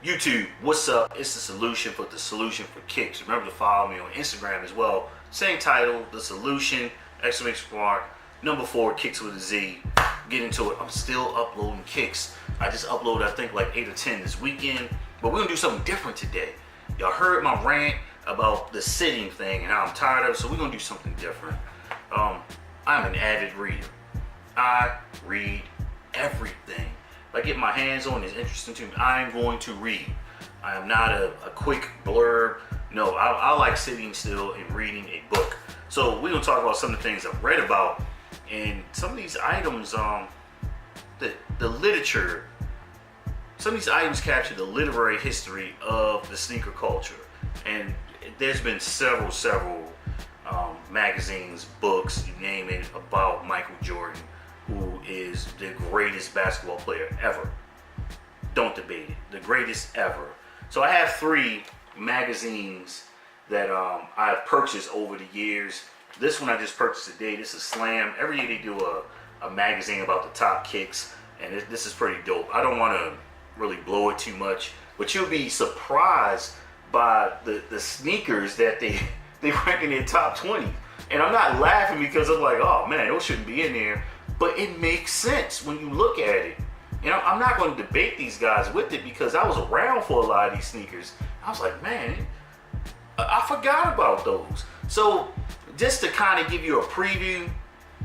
YouTube, what's up? It's the solution for kicks. Remember to follow me on Instagram as well. Same title, The Solution, exclamation mark, number 4, kicks with a Z. Get into it. I'm still uploading kicks. I just uploaded, I think, like 8 or 10 this weekend. But we're gonna do something different today. Y'all heard my rant about the sitting thing and how I'm tired of it, so we're gonna do something different. I'm an avid reader. I read everything. If I get my hands on it, it's interesting to me, I'm going to read. I am not a quick blurb. No, I like sitting still and reading a book. So we're gonna talk about some of the things I've read about and some of these items, the literature. Some of these items capture the literary history of the sneaker culture. And there's been several magazines, books, you name it, about Michael Jordan, who is the greatest basketball player ever. Don't debate it. The greatest ever. So I have 3 magazines that I've purchased over the years. This one I just purchased today. This is Slam. Every year they do a magazine about the top kicks, and this is pretty dope. I don't want to really blow it too much, but you'll be surprised by the sneakers that they rank in their top 20. And I'm not laughing because I'm like, oh man, those shouldn't be in there. But it makes sense when you look at it. And I'm not going to debate these guys with it because I was around for a lot of these sneakers. I was like, man, I forgot about those. So just to kind of give you a preview,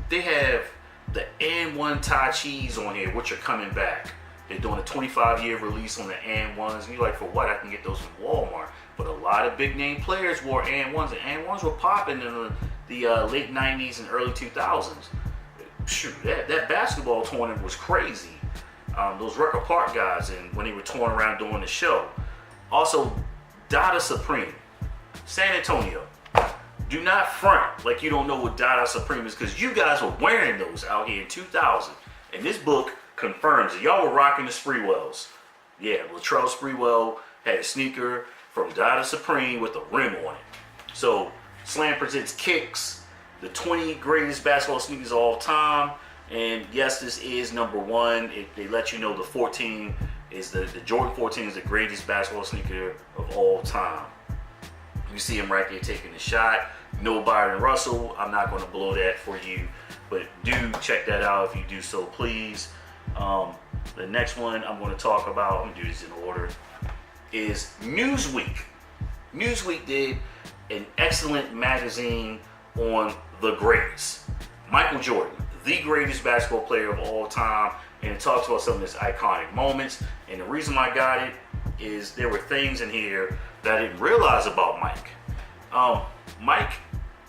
they have the N1 Tai Chis on here, which are coming back. They're doing a 25-year release on the N1s. And you're like, for what? I can get those from Walmart. But a lot of big name players wore N1s. And N1s were popping in the late 90s and early 2000s. Shoot, that basketball tournament was crazy. Those Record Park guys, and when they were touring around doing the show. Also, Dada Supreme, San Antonio. Do not front like you don't know what Dada Supreme is, because you guys were wearing those out here in 2000. And this book confirms that y'all were rocking the Spreewells. Yeah, Latrell Sprewell had a sneaker from Dada Supreme with a rim on it. So Slam presents Kicks, the 20 greatest basketball sneakers of all time. And yes, this is number 1. They let you know the 14 is the Jordan 14 is the greatest basketball sneaker of all time. You see him right there taking the shot. No Byron Russell. I'm not going to blow that for you, but do check that out if you do so, please. The next one I'm going to talk about, I'm going to do this in order, is Newsweek. Newsweek did an excellent magazine on the greats. Michael Jordan, the greatest basketball player of all time, and it talks about some of his iconic moments. And the reason I got it is there were things in here that I didn't realize about Mike. Mike,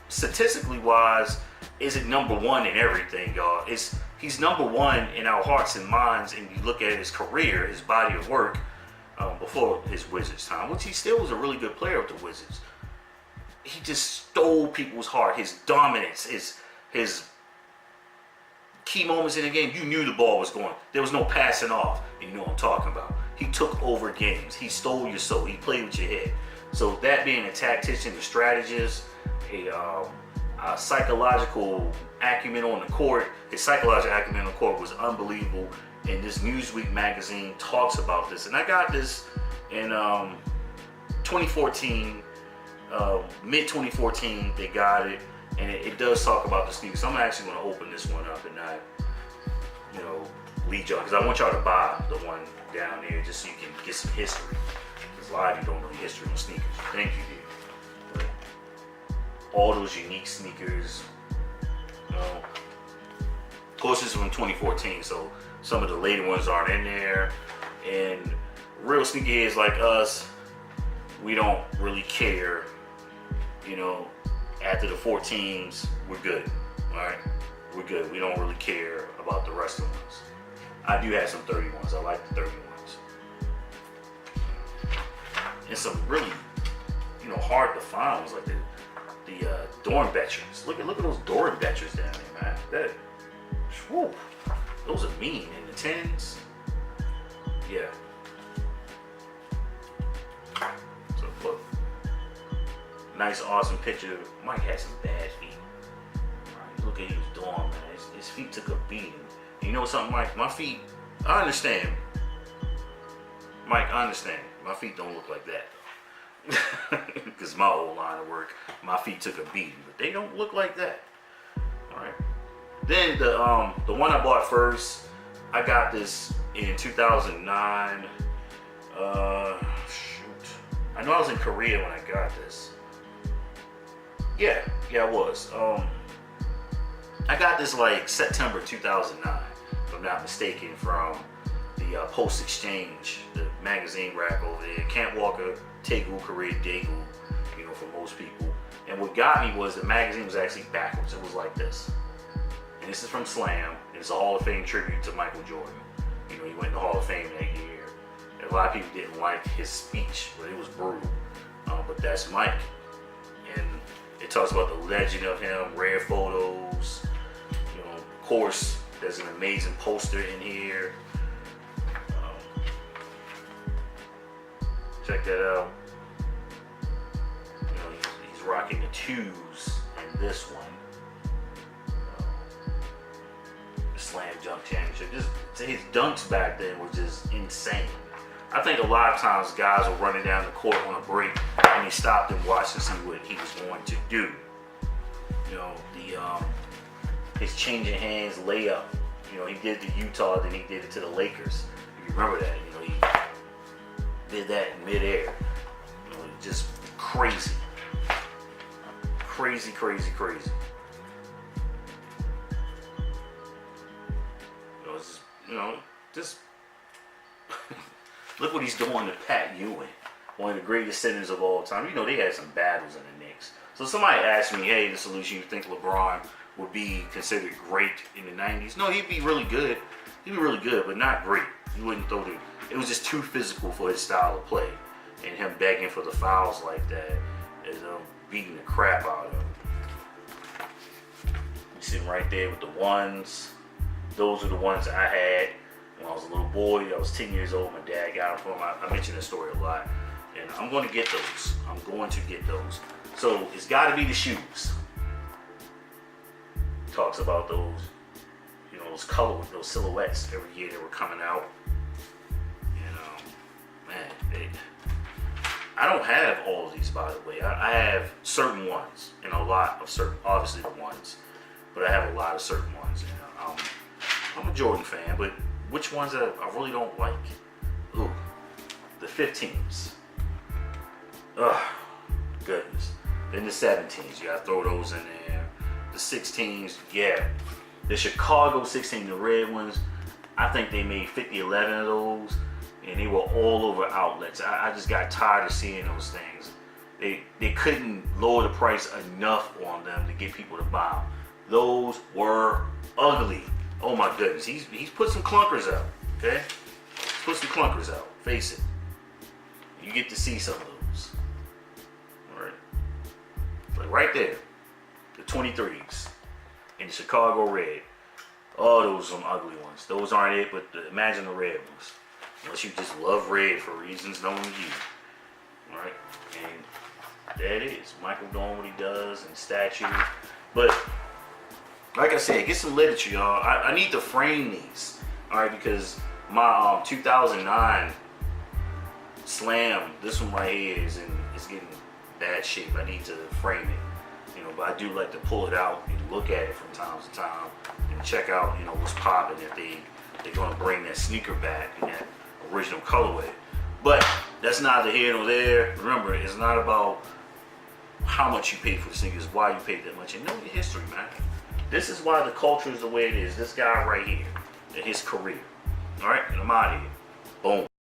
statistically wise, isn't number 1 in everything, y'all. He's number 1 in our hearts and minds, and you look at his career, his body of work, before his Wizards time, which he still was a really good player with the Wizards. He just stole people's heart. His dominance, his key moments in the game, you knew the ball was going. There was no passing off. And you know what I'm talking about. He took over games. He stole your soul. He played with your head. So that being a tactician, a strategist, a psychological acumen on the court, his psychological acumen on the court was unbelievable. And this Newsweek magazine talks about this. And I got this in 2014, mid-2014, they got it. And it does talk about the sneakers. So I'm actually going to open this one up and not, lead y'all. Because I want y'all to buy the one down there just so you can get some history. Because a lot of you don't know the history on sneakers. You think you do. But all those unique sneakers, Of course, this is from 2014, so some of the later ones aren't in there. And real sneakerheads like us, we don't really care, after the 14s, we're good, all right? We're good. We don't really care about the rest of the ones. I do have some 31s. I like the 31s. And some really, hard to find ones like the Dornbetters. Look at those Dornbetters down there, man. Whew, those are mean. In the 10s, yeah. So look, nice, awesome picture. Mike had some bad feet. Right, look at what he was doing, man. His feet took a beating. You know something, Mike? My feet, I understand. Mike, I understand. My feet don't look like that though. Because my old line of work, my feet took a beating, but they don't look like that. All right. Then the one I bought first, I got this in 2009. Shoot. I know I was in Korea when I got this. Yeah, I was. I got this like September 2009, if I'm not mistaken, from the Post Exchange, the magazine rack over there. Can't Walker, Taegu, Korea, Daegu, you know, for most people. And what got me was the magazine was actually backwards. It was like this. And this is from Slam. It's a Hall of Fame tribute to Michael Jordan. You know, he went in the Hall of Fame that year. And a lot of people didn't like his speech, but it was brutal. But that's Mike. And it talks about the legend of him, rare photos. You know, of course, there's an amazing poster in here. Check that out. You know, he's rocking the 2s in this one. The Slam Dunk Championship. Just his dunks back then were just insane. I think a lot of times guys were running down the court on a break and they stopped and watched to see what he was going to do. You know, his changing hands layup. You know, he did it to Utah, then he did it to the Lakers. If you remember that, you know, he did that in midair. You know, just crazy. Crazy. You know, just look what he's doing to Pat Ewing, one of the greatest centers of all time. You know, they had some battles in the Knicks. So somebody asked me, hey, the solution, you think LeBron would be considered great in the 90s? No, he'd be really good. He'd be really good, but not great. He wouldn't throw the... It was just too physical for his style of play. And him begging for the fouls like that and beating the crap out of him. You see him right there with the ones. Those are the ones I had when I was a little boy. I was 10 years old. My dad got them for me. I mention this story a lot. And I'm going to get those. I'm going to get those. So it's got to be the shoes. Talks about those, you know, those color, those silhouettes every year that were coming out. You know, man, I don't have all of these, by the way. I have certain ones and a lot of certain, obviously the ones, but I have a lot of certain ones. And I'm a Jordan fan, but which ones I really don't like? Ooh, the 15s. Ugh, goodness. Then the 17s, you gotta throw those in there. The 16s, yeah. The Chicago 16, the red ones, I think they made 50-11 of those, and they were all over outlets. I just got tired of seeing those things. They couldn't lower the price enough on them to get people to buy them. Those were ugly. Oh my goodness, he's put some clunkers out, okay? He's put some clunkers out, face it. You get to see some of those. All right. But right there, the 23s in the Chicago red. Oh, those are some ugly ones. Those aren't it, but imagine the red ones. Unless you just love red for reasons known to you. All right, and there it is. Michael doing what he does and statue. But like I said, get some literature, y'all. I need to frame these. All right, because my 2009 Slam, this one right here is getting bad shape. I need to frame it, you know. But I do like to pull it out and look at it from time to time and check out, you know, what's popping, if they're gonna bring that sneaker back in that original colorway. But that's neither here nor there. Remember, it's not about how much you paid for the sneakers, why you paid that much, and know your history, man. This is why the culture is the way it is. This guy right here, and his career. All right, and I'm out of here. Boom.